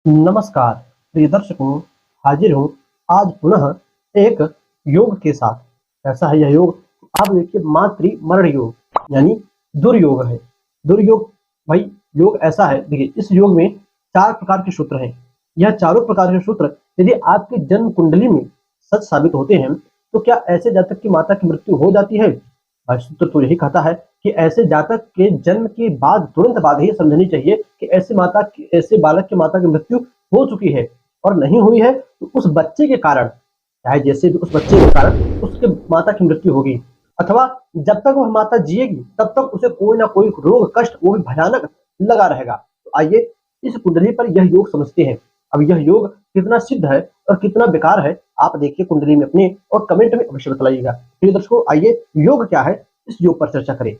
नमस्कार प्रिय दर्शकों, हाजिर हूँ आज पुनः एक योग के साथ। कैसा है यह योग? आप देखिए, मातृ मरण योग यानी दुर्योग है। दुर्योग भाई योग ऐसा है, देखिए इस योग में 4 प्रकार के सूत्र हैं। यह चारों प्रकार के सूत्र यदि आपकी जन्म कुंडली में सच साबित होते हैं तो क्या ऐसे जातक की माता की मृत्यु हो जाती है? भाई सूत्र तो यही कहता है कि ऐसे जातक के जन्म के बाद तुरंत बाद ही समझनी चाहिए कि ऐसे बालक की माता की मृत्यु हो चुकी है, और नहीं हुई है तो उस बच्चे के कारण, चाहे जैसे भी उस बच्चे के कारण उसके माता की मृत्यु होगी, अथवा जब तक वह माता जिएगी तब तक उसे कोई ना कोई रोग कष्ट वो भी भयानक लगा रहेगा। तो आइए इस कुंडली पर यह योग समझते हैं। अब यह योग कितना सिद्ध है और कितना बेकार है, आप देखिए कुंडली में अपने और कमेंट में अवश्य बताइएगा। प्रिय दर्शकों, आइए योग क्या है इस योग पर चर्चा करें।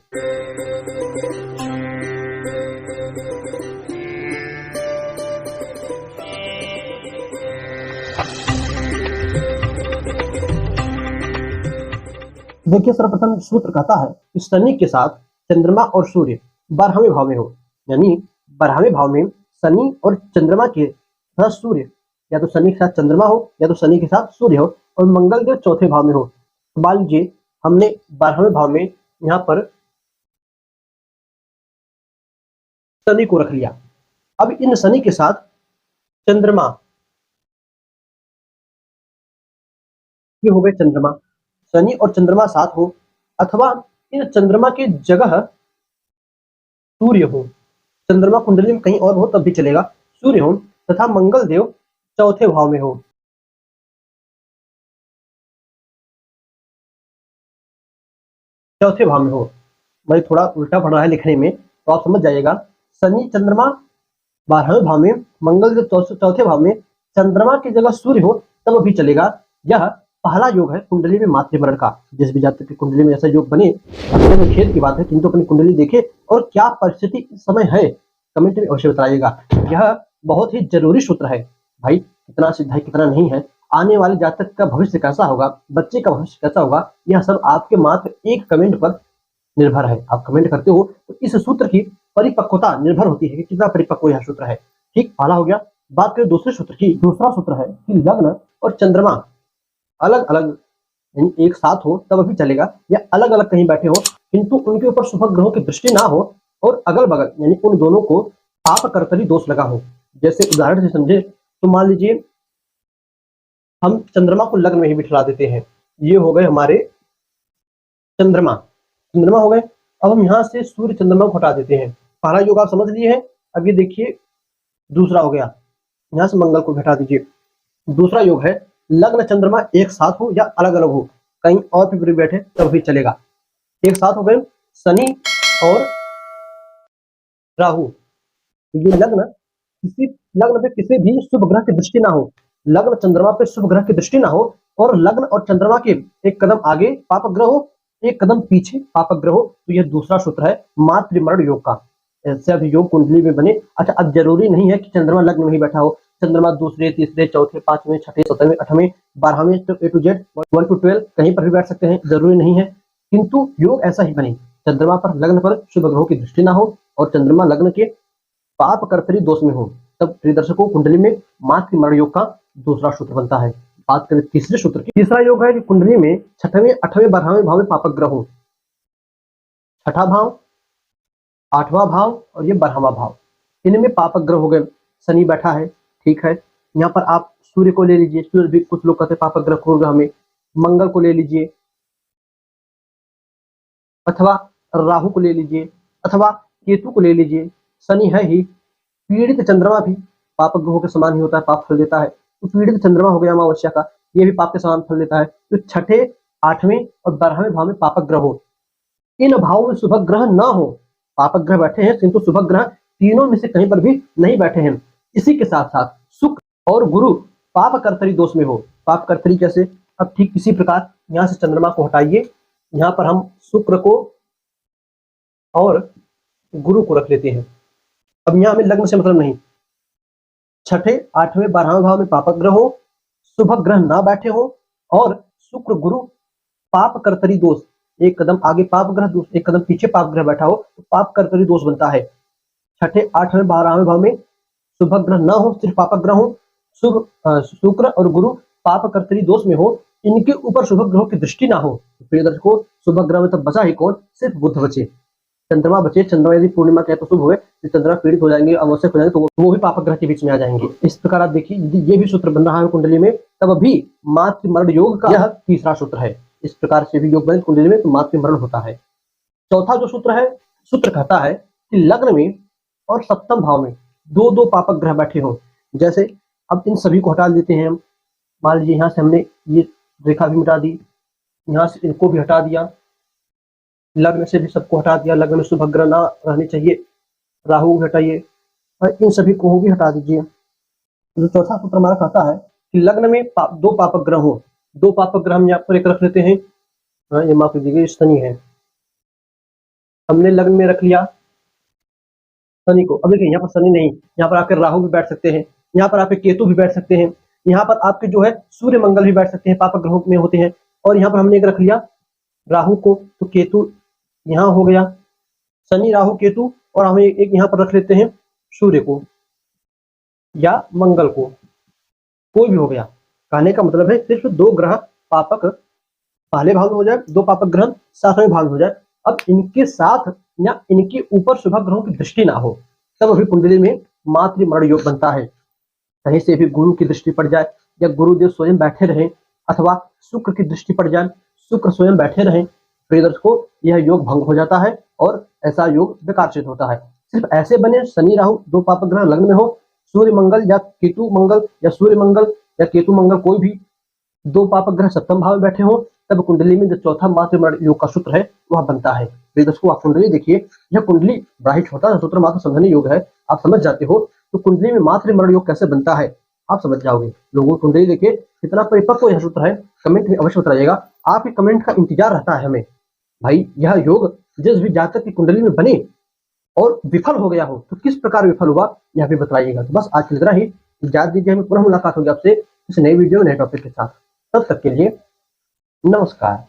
देखिए, सर्वप्रथम सूत्र कहता है कि शनि के साथ चंद्रमा और सूर्य 12वें भाव में हो, यानी 12वें भाव में शनि और चंद्रमा के साथ सूर्य, या तो शनि के साथ चंद्रमा हो या तो शनि के साथ सूर्य हो, और मंगल देव चौथे भाव में हो। तो मान लीजिए हमने 12वें भाव में यहाँ पर शनि को रख लिया। अब इन शनि के साथ चंद्रमा, ये हो गए चंद्रमा, शनि और चंद्रमा साथ हो, अथवा इन चंद्रमा की जगह सूर्य हो। चंद्रमा कुंडली में कहीं और हो तब भी चलेगा, सूर्य हो, तथा मंगल देव चौथे भाव में हो। चौथे भाव में हो, भाई थोड़ा उल्टा पड़ रहा है लिखने में तो आप समझ जाइएगा। शनि चंद्रमा 12वें भाव में, मंगल देव चौथे भाव में, चंद्रमा की जगह सूर्य हो तब भी चलेगा। यह पहला योग है कुंडली में मातृमरण का। जिस भी जातक की कुंडली में ऐसा योग बने, अपने में खेद की बात है, किंतु अपनी कुंडली देखे और क्या परिस्थिति इस समय है कमेंट में अवश्य बताइएगा। यह बहुत ही जरूरी सूत्र है भाई, कितना सिद्ध है कितना नहीं है, आने वाले जातक का भविष्य कैसा होगा, बच्चे का भविष्य कैसा होगा, यह सब आपके मात्र एक कमेंट पर निर्भर है। आप कमेंट करते हो तो इस सूत्र की परिपक्वता निर्भर होती है कि कितना परिपक्व यह सूत्र है। ठीक, पहला हो गया। बात करें दूसरे सूत्र की। दूसरा सूत्र है कि लग्न और चंद्रमा अलग अलग, यानी एक साथ हो तब भी चलेगा, या अलग अलग कहीं बैठे हो किंतु उनके ऊपर शुभ ग्रहों की दृष्टि ना हो, और अगल बगल यानी उन दोनों को पाप कर्तरी दोष लगा हो। जैसे उदाहरण से समझे तो मान लीजिए हम चंद्रमा को लग्न में ही बिठला देते हैं। ये हो गए हमारे चंद्रमा, चंद्रमा हो गए। अब हम यहाँ से सूर्य चंद्रमा को हटा देते हैं। पहला योग आप समझ लिए हैं। अब ये देखिए दूसरा हो गया, यहाँ से मंगल को हटा दीजिए। दूसरा योग है लग्न चंद्रमा एक साथ हो या अलग अलग हो, कहीं और भी बैठे तब भी चलेगा। एक साथ हो गए शनि और राहु। तो ये लग्न पे किसी भी शुभ ग्रह की दृष्टि ना हो, लग्न चंद्रमा पे शुभ ग्रह की दृष्टि ना हो, और लग्न और चंद्रमा के एक कदम आगे पाप ग्रह हो, एक कदम पीछे पाप ग्रह हो। तो यह दूसरा सूत्र है मातृमरण योग का। ऐसे अभी योग कुंडली में बने। अच्छा, अब जरूरी नहीं है कि चंद्रमा लग्न में ही बैठा हो, चंद्रमा दूसरे तीसरे चौथे पांचवें छठे सत्रहवें अठवें 12वें ए टू जेड 1 to 12 कहीं पर भी बैठ सकते हैं, जरूरी नहीं है। किंतु योग ऐसा ही बने, चंद्रमा पर लग्न पर शुभ ग्रहों की दृष्टि ना हो और चंद्रमा लग्न के पाप कर्तरी दोष में हो, तब प्रिय दर्शकों कुंडली में मातृ मरण योग का दूसरा सूत्र बनता है। बात करें तीसरे सूत्र की। तीसरा योग है कि कुंडली में छठवें आठवें 12वें भाव में पापक ग्रह हो। छठा भाव, आठवां भाव और ये 12वां भाव, इनमें पापक ग्रह हो गए। शनि बैठा है, ठीक है। यहाँ पर आप सूर्य को ले लीजिए, सूर्य भी कुछ लोग कहते हैं पापक ग्रह क्रूर ग्रह में। मंगल को ले लीजिए, अथवा राहु को ले लीजिए, अथवा केतु को ले लीजिए। शनि है ही, पीड़ित चंद्रमा भी पाप ग्रहों के समान ही होता है, पाप फल देता है। तो पीड़ित चंद्रमा हो गया अमावस्या का, ये भी पाप के समान फल देता है। तो छठे आठवें और 12वें भाव में पापक ग्रह हो, इन भावों में शुभ ग्रह ना हो, पापक ग्रह बैठे हैं किंतु शुभ ग्रह तीनों में से कहीं पर भी नहीं बैठे हैं। इसी के साथ साथ शुक्र और गुरु पाप कर्तरी दोष में हो। पाप कर्तरी कैसे? अब ठीक इसी प्रकार यहाँ से चंद्रमा को हटाइए, यहाँ पर हम शुक्र को और गुरु को रख लेते हैं। अब यहाँ हमें लग्न से मतलब नहीं, छठे आठवें 12वें भाव में पापक ग्रह हो, शुभ ग्रह ना बैठे हो, और शुक्र गुरु पाप कर्तरी दोष, एक कदम आगे पाप ग्रह एक कदम पीछे पाप ग्रह बैठा हो तो पाप कर्तरी दोष बनता है। छठे आठवें 12वें भाव में शुभ ग्रह न हो, सिर्फ पापक ग्रह हो, शुक्र और गुरु पाप कर्तरी दोष में हो, इनके ऊपर शुभ ग्रहों की दृष्टि ना हो। प्रिय दर्शकों, शुभ ग्रह में तब बचा ही कौन? सिर्फ बुध बचे, चंद्रमा बचे। चंद्रमा यदि पूर्णिमा कहे तो शुभ हुए, चंद्रमा पीड़ित हो जाएंगे, अवश्य हो जाएंगे, तो वो भी पापक ग्रह के बीच में आ जाएंगे। इस प्रकार आप देखिए, यदि ये भी सूत्र बन रहा है कुंडली में, तब भी मातृ मरण योग का यह तीसरा सूत्र है। इस प्रकार से भी योग बने कुंडली में तो मातृ मरण होता है। चौथा जो सूत्र है, सूत्र कहता है कि लग्न में और सप्तम भाव में दो दो पापक ग्रह बैठे हों। जैसे अब इन सभी को हटा देते हैं हम। मान लीजिए यहाँ से हमने ये रेखा भी मिटा दी, यहाँ से इनको भी हटा दिया, लग्न से भी सबको हटा दिया, लग्न में शुभ ग्रह ना रहने चाहिए, राहु भी हटाइए और इन सभी को भी हटा दीजिए। तो चौथा सूत्र हमारा कहता है कि लग्न में दो पापक ग्रह हो। दो पापक ग्रह हम यहाँ पर एक रख लेते हैं, ये माफ कीजिएगा, शनि है, हमने लग्न में रख लिया शनि को। अब देखिए यहाँ पर शनि नहीं, यहाँ पर आपके राहु भी बैठ सकते हैं, यहाँ पर आपके केतु भी बैठ सकते हैं, यहाँ पर आपके जो है सूर्य मंगल भी बैठ सकते हैं, पापक ग्रहों में होते हैं। और यहाँ पर हमने एक रख लिया राहु को, तो केतु यहाँ हो गया, शनि राहु केतु, और हमें एक यहाँ पर रख लेते हैं सूर्य को या मंगल को, कोई भी हो गया। कहने का मतलब है सिर्फ दो ग्रह पापक पहले भाव में हो जाए, दो पापक ग्रह सातवें भाव में हो जाए। अब इनके साथ या इनके ऊपर शुभ ग्रहों की दृष्टि ना हो, तब अभी कुंडली में मातृ मरण योग बनता है। कहीं से भी गुरु की दृष्टि पड़ जाए या गुरुदेव स्वयं बैठे रहे, अथवा शुक्र की दृष्टि पड़ जाए, शुक्र स्वयं बैठे रहे, प्रिय दर्शकों यह योग भंग हो जाता है और ऐसा योग बेकार सिद्ध होता है। सिर्फ ऐसे बने शनि राहु दो पापक ग्रह लग्न में हो, सूर्य मंगल या केतु मंगल या सूर्य मंगल या केतु मंगल कोई भी दो पापक ग्रह सप्तम भाव में बैठे हो, तब कुंडली में जो चौथा मातृ मरण योग का सूत्र है वह बनता है। प्रिय दर्शकों, आप कुंडली देखिए, यह कुंडली बड़ा ही छोटा सा सूत्र मात्र समझने योग है, आप समझ जाते हो तो कुंडली में मातृ मरण योग कैसे बनता है आप समझ जाओगे। लोगों कुंडली देखिए कितना परिपक्व यह सूत्र है, कमेंट में अवश्य बताइएगा। आपके कमेंट का इंतजार रहता है हमें, भाई यह योग जिस भी जातक की कुंडली में बने और विफल हो गया हो तो किस प्रकार विफल हुआ यह भी बताइएगा। तो बस आज की तरह ही इजाजत दीजिए, हमें पुनः मुलाकात होगी आपसे इस नए वीडियो नए टॉपिक के साथ। तब तक के लिए नमस्कार।